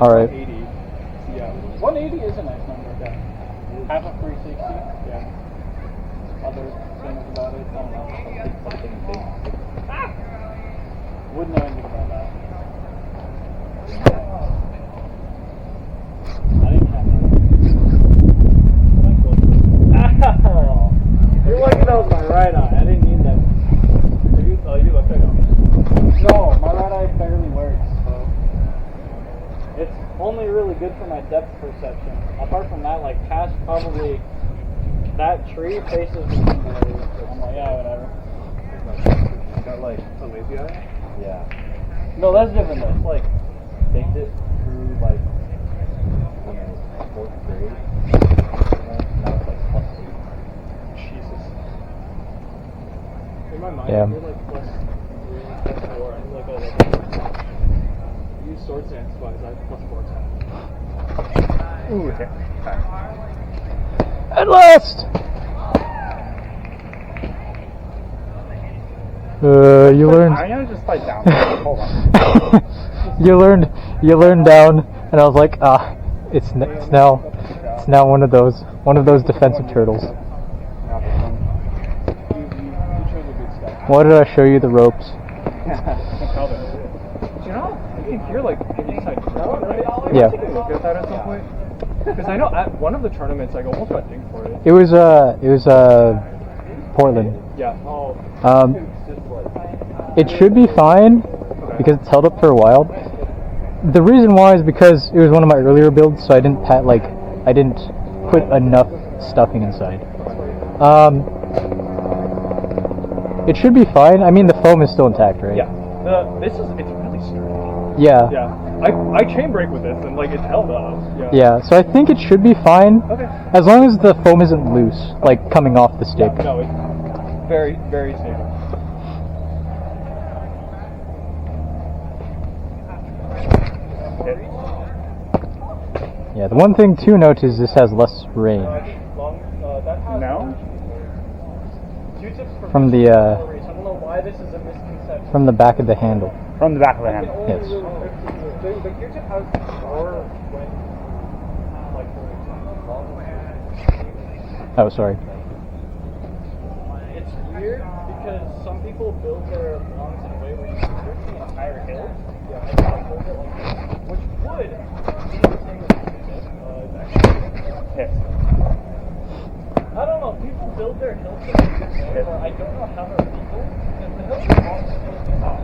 Alright. 180. Yeah. 180 is a nice number. Yeah. Half of 360. Yeah. Other things about it. I don't know. Something big. Wouldn't know anything about that. I didn't count that. Ow! You're lucky that was my right eye. I didn't need that. You look like no, my right eye barely works. So it's only really good for my depth perception. Apart from that, like past probably that tree faces me. I'm like, yeah, whatever. Is that like a lazy eye? Yeah. No, that's different though. It's like Baked it through like 4th grade. And now it's like +8. Jesus. In my mind, Yeah. you're like +3, +4. I'm like, oh, that's I use sword stance supplies. I have +4. Ooh, okay. At last! You learned. I'm gonna just fight down. Hold on. you learned down, and I was like, it's now one of those defensive turtles. You chose a good stuff. Why did I show you the ropes? You know, you can hear like inside sound, right? Yeah. Take a look at that at some point. Because I know at one of the tournaments, like, I almost got dinged for it. It was Portland. Yeah. It should be fine because it's held up for a while. The reason why is because it was one of my earlier builds, so I didn't put enough stuffing inside. It should be fine. I mean, the foam is still intact, right? Yeah. It's really sturdy. Yeah. Yeah. I chain break with this and like it's held up. Yeah. Yeah. So I think it should be fine. Okay. As long as the foam isn't loose, like coming off the stick. Yeah, no, it's very, very stable. Yeah. The one thing to note is this has less range. No? From the I don't know why this is a misconception. from the back of the handle. From the back of the handle. Yes. The Q-tip has more when like Oh, sorry. it's weird because some people build their lungs in a way where you can see a higher hill. Yeah, and not hold it like this, which would be the same with Q-tip. It's actually Hit. I don't know. People build their hills in a good way, but I don't know how they're legal. Because the hills are all supposed to be high.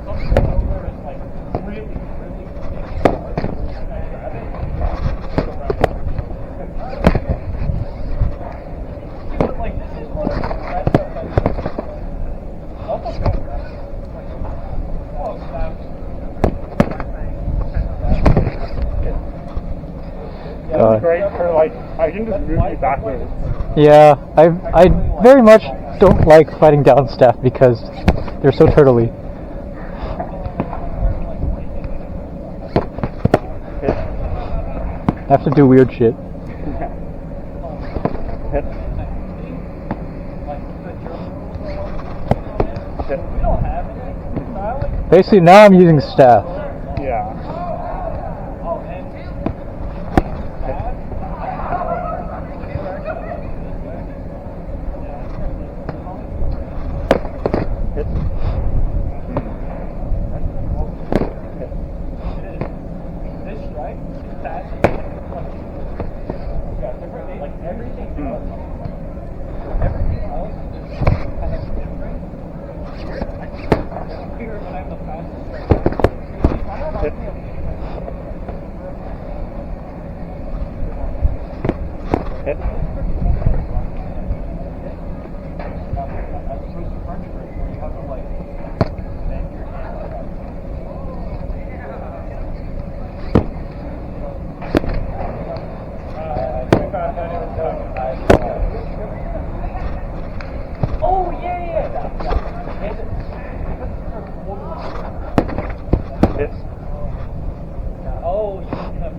Some people build theirs like really, really big. But like this is one of the best stuff I've seen. Also, oh, snap. That's great for like, I can just move you backwards. Yeah, I very much don't like fighting down staff because they're so turtly. I have to do weird shit. Hit. Hit. Basically, now I'm using staff. Yeah. Hit. This strike, that's like everything else. Everything else is kind of different. Here, when I have the fastest strike. Hit. Hit. As opposed to French break, where you have to like bend your hand. Oh yeah. Hit. Oh, you have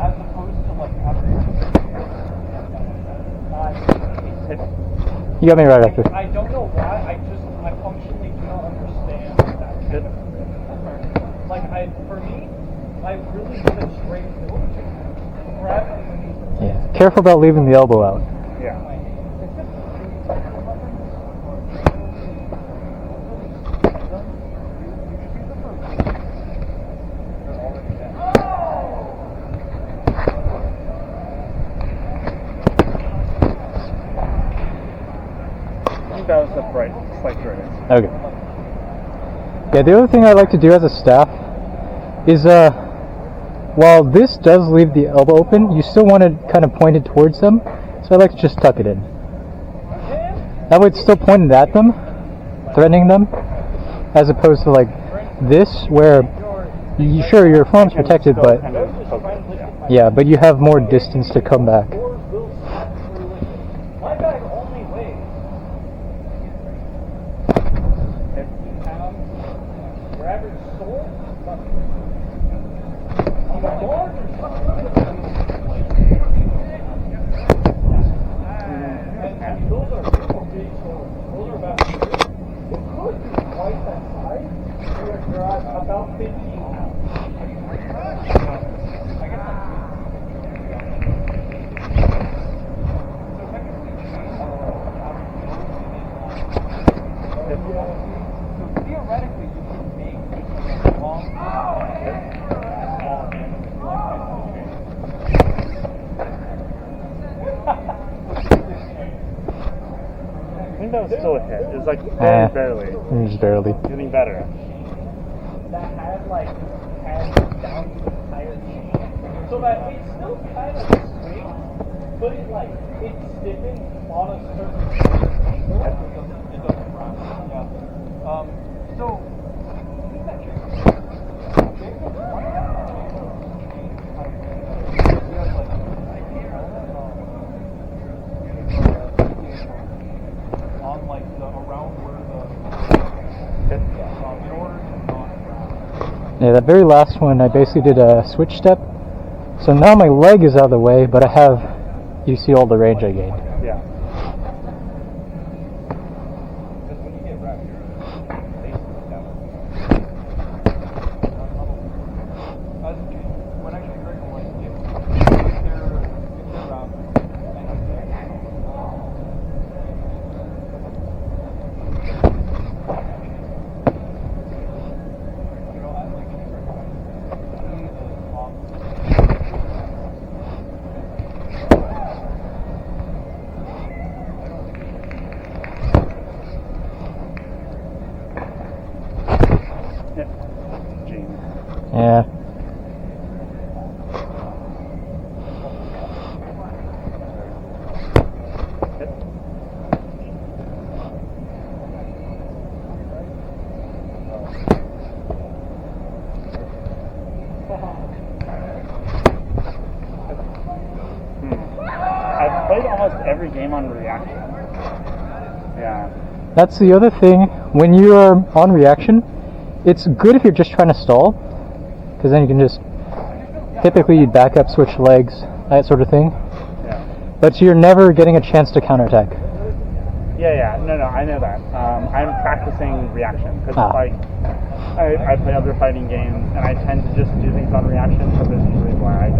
as opposed to like after. Hit. You got me right after. I don't know why. I functionally do not understand that. Hit. Like for for me, I really want to straight grab it. Yeah. Careful about leaving the elbow out. Yeah. I think that was the right slight shortness. Okay. Yeah, the other thing I like to do as a staff is, while this does leave the elbow open, you still want to kind of point it towards them. So I like to just tuck it in. That way it's still pointed at them, threatening them, as opposed to like this, where sure your form's protected, but yeah, but you have more distance to come back. My bag only weighs 50 pounds. Your average sword, on the larger and those are super big swords. Those are about, it could be twice that size. You're at about 15 pounds. So theoretically, you could make a long I think that was still a hit. It was like very barely. Just barely. Getting better. that had like down to the entire chain, so that it still kind of swings, but it like it stiffens on a certain angle. It doesn't round. Yeah. So. On like the around where the in order to not round. Yeah, that very last one, I basically did a switch step. So now my leg is out of the way, but I have, you see all the range I gained. Yeah. Because when you get wrapped, you're basically down. When actually Greg like if they're wrapped, Yeah. I've played almost every game on reaction. Yeah. That's the other thing. When you are on reaction, it's good if you're just trying to stall, because then you can just, typically you'd back up, switch legs, that sort of thing. Yeah. But you're never getting a chance to counterattack. Yeah. No, I know that. I'm practicing reaction because it's like I play other fighting games and I tend to just do things on reaction because there's usually lag.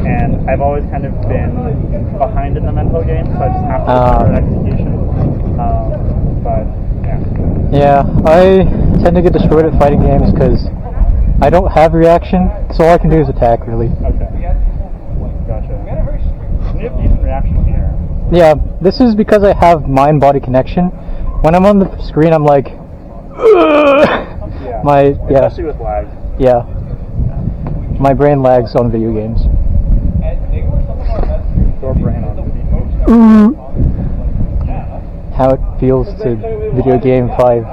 And I've always kind of been behind in the mental game, so I just have to start execution. But yeah. Yeah, I tend to get destroyed at fighting games because I don't have reaction, so all I can do is attack, really. Okay. Gotcha. You have decent reaction here. Yeah, this is because I have mind-body connection. When I'm on the screen, I'm like, Yeah. Especially with lag. Yeah. My brain lags on video games. Your brain on video. How it feels to video game 5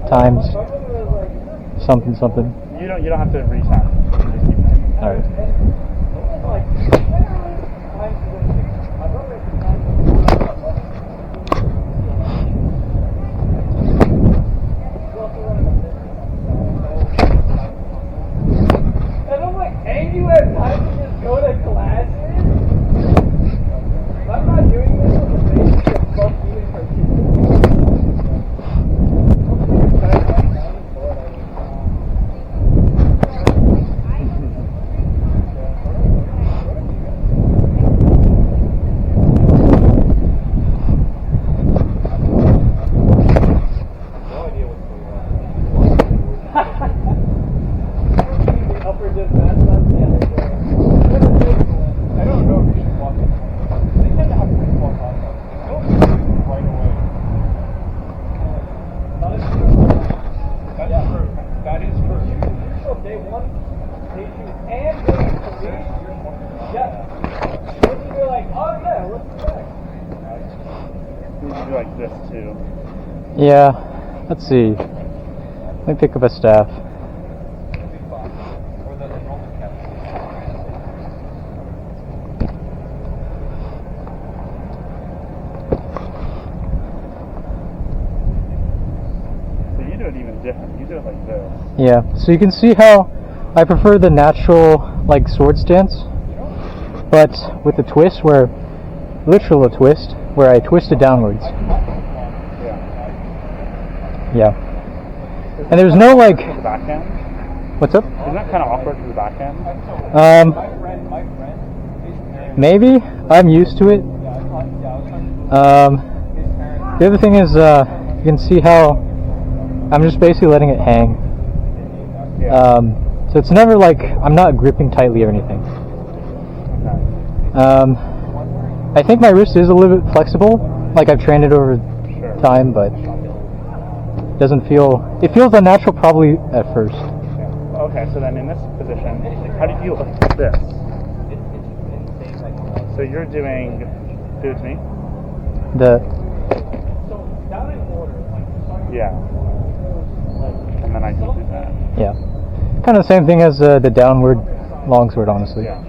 times something. You don't have to reset. You can just keep going. Alright. And I'm like, and you have time to just go to classes? I'm not doing this on the basis of both doing for Yeah. Let's see. Let me pick up a staff. So you do it even different. You do it like this. Yeah. So you can see how I prefer the natural like sword stance, but with a twist where, literal a twist, where I twist it downwards. Yeah. And there's no like. The backhand? What's up? Isn't that kind of awkward for the backhand? Maybe. I'm used to it. The other thing is, you can see how I'm just basically letting it hang. Yeah. So it's never like I'm not gripping tightly or anything. Okay. I think my wrist is a little bit flexible. Like I've trained it over Sure. time, but it doesn't feel. It feels unnatural probably at first. Yeah. Okay, so then in this position, how do you feel with this? So you're doing, do it to me. The Yeah. And then I can do that. yeah, kind of the same thing as the downward longsword, honestly. Yeah.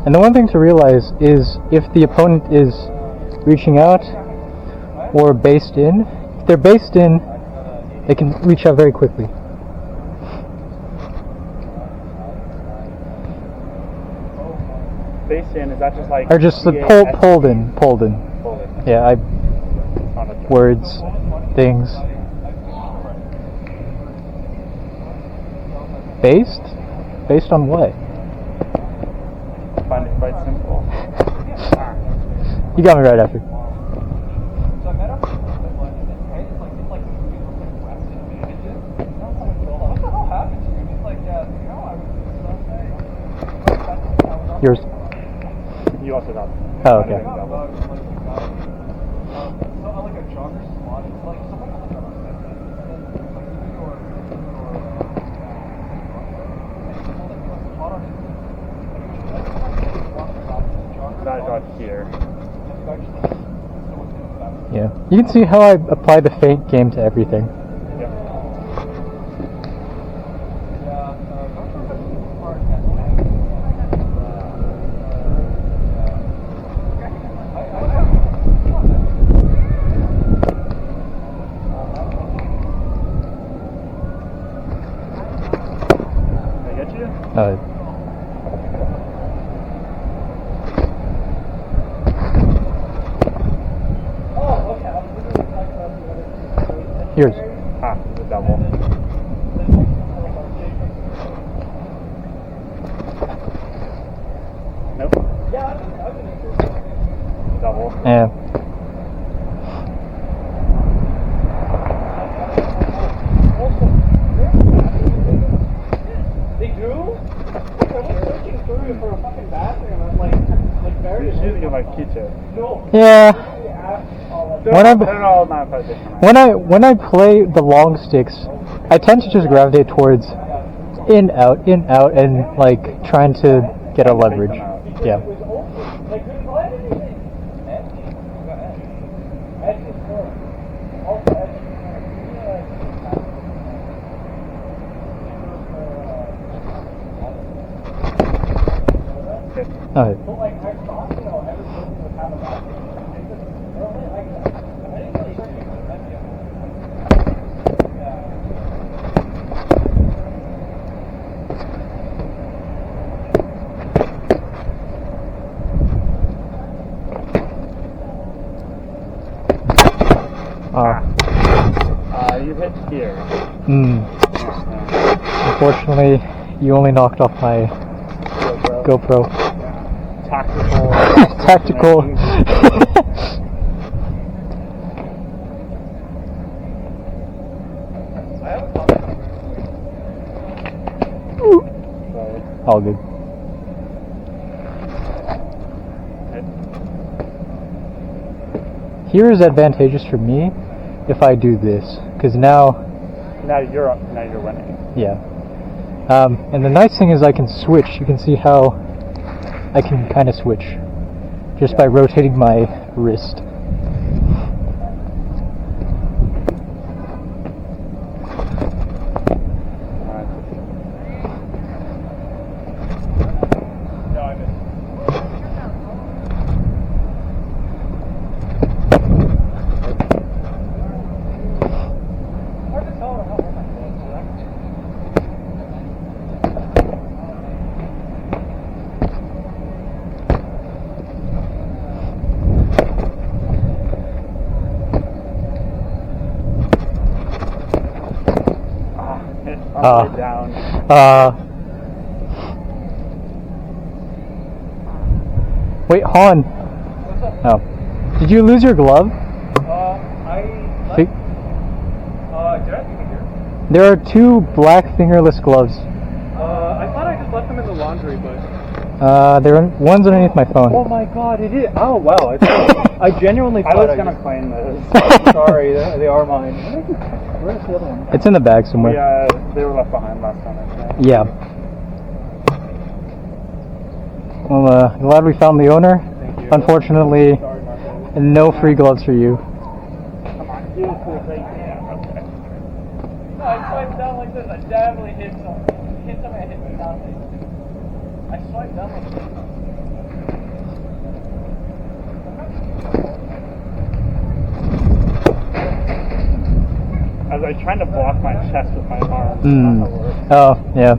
And the one thing to realize is if the opponent is reaching out or based in, if they're based in, they can reach out very quickly. Based in, is that just like... Or just the pulled in. Yeah, words, things. Based? Based on what? I find it quite simple. You got me right after. Yours. You also got it. Oh, okay. That got here. Yeah. You can see how I apply the feint game to everything. Yeah. Did I get you? Yours. Ah, the double. Nope. Double. Yeah. They do? I was searching through for a fucking bathroom. I'm like very. You should get my Q-tip. No. Yeah. When I play the long sticks, I tend to just gravitate towards in out, and like trying to get a leverage. Yeah. Okay. You hit here. Unfortunately, you only knocked off my GoPro. Tactical. Sorry. All good. Here is advantageous for me if I do this, because now you're up. Now you're winning. yeah. And the nice thing is I can switch. You can see how I can kind of switch just by rotating my wrist. Down. Wait, Han. What's up? Oh. Did you lose your glove? Did I leave it here? There are 2 black fingerless gloves. I thought I just left them in the laundry, but... One's underneath my phone. Oh my god, it is! Oh wow, I genuinely I thought was gonna claim those. Sorry, they are mine. Where's the other one? It's in the bag somewhere. They were left behind last time. I think. Yeah. Well, glad we found the owner. Thank you. Unfortunately, Sorry, Marco. no free gloves for you. Come on, do a cool thing. Yeah, okay. No, I swiped down like this. I definitely hit something. Hit something, I hit nothing. I swiped down like this. I was like trying to block my chest with my arm. Oh, yeah.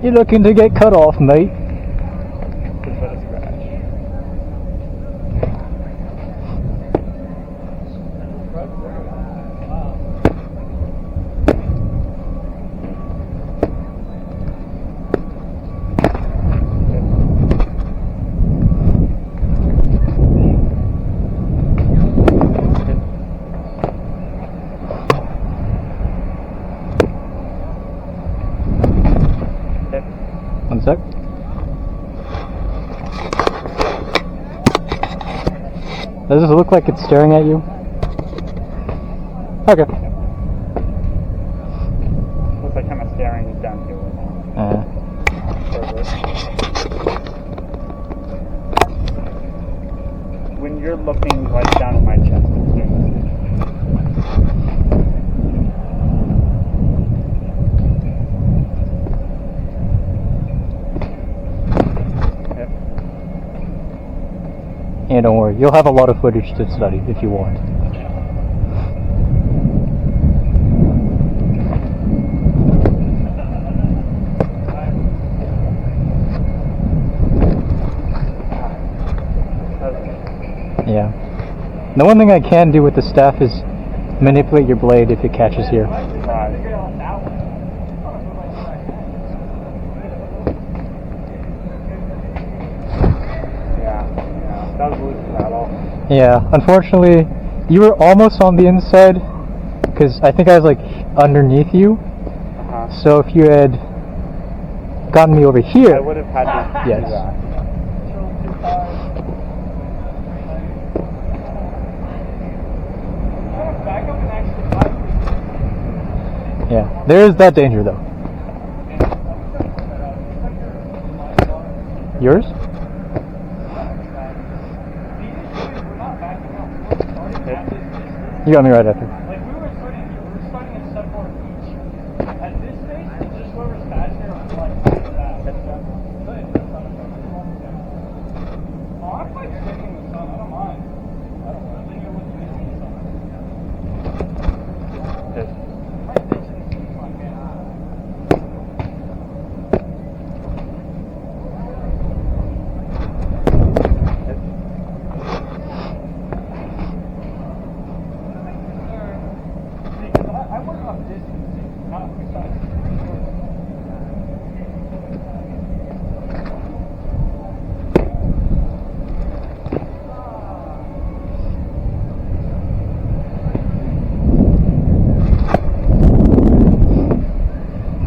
You're looking to get cut off, mate. Just let it scratch. One sec. Does this look like it's staring at you? Okay. Looks like kind of staring down here right now. When you're looking right down at my chest, it's doing this. Yeah, don't worry. You'll have a lot of footage to study if you want. Yeah. The one thing I can do with the staff is manipulate your blade if it catches here. That was loose at all. Yeah, unfortunately, you were almost on the inside, because I think I was like underneath you. So if you had gotten me over here, I would have had to yes. do that. Yeah, there is that danger though. Yours? You got me right after. Like we were starting at step 4 each. At this stage, it's just whoever's faster on like that. Oh, I'm like sitting in the sun. I don't mind. I think it was missing something.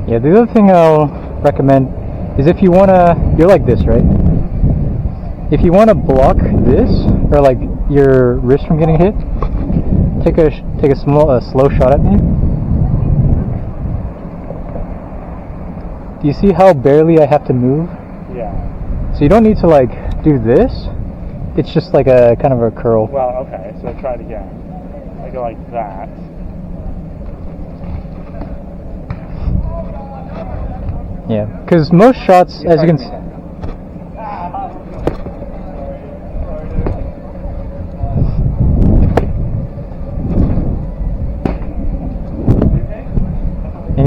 Yeah, the other thing I'll recommend is if you wanna, you're like this, right? If you wanna block this or like your wrist from getting hit, take a slow shot at me. Do you see how barely I have to move? Yeah. So you don't need to like do this. It's just like a kind of a curl. Well, okay, so try it again. I go like that. Yeah, because most shots, as you can see,